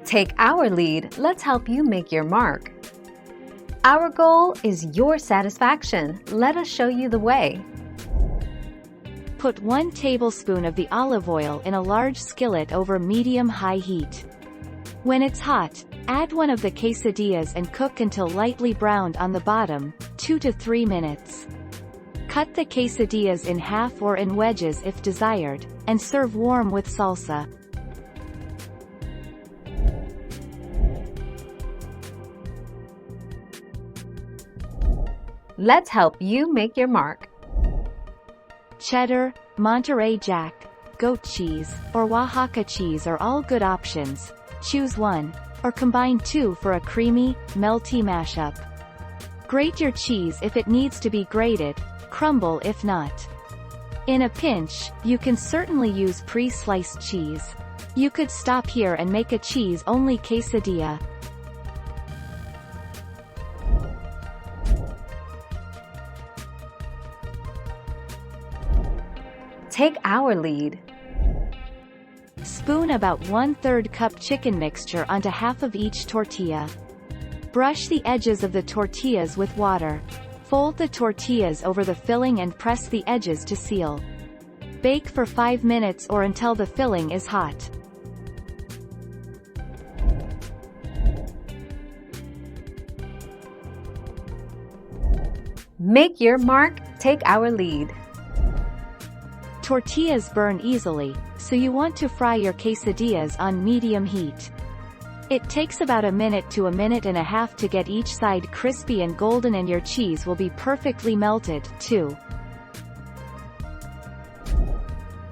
Take our lead, let's help you make your mark. Our goal is your satisfaction. Let us show you the way. Put 1 tablespoon of the olive oil in a large skillet over medium-high heat. When it's hot, add one of the quesadillas and cook until lightly browned on the bottom, 2 to 3 minutes. Cut the quesadillas in half or in wedges if desired, and serve warm with salsa. Let's help you make your mark. Cheddar, Monterey Jack, goat cheese, or Oaxaca cheese are all good options. Choose one, or combine 2 for a creamy, melty mashup. Grate your cheese if it needs to be grated, crumble if not. In a pinch, you can certainly use pre-sliced cheese. You could stop here and make a cheese-only quesadilla. Take our lead. Spoon about 1/3 cup chicken mixture onto half of each tortilla. Brush the edges of the tortillas with water. Fold the tortillas over the filling and press the edges to seal. Bake for 5 minutes or until the filling is hot. Make your mark, take our lead. Tortillas burn easily, so you want to fry your quesadillas on medium heat. It takes about 1 minute to 1.5 minutes to get each side crispy and golden, and your cheese will be perfectly melted, too.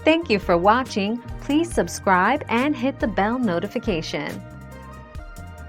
Thank you for watching. Please subscribe and hit the bell notification.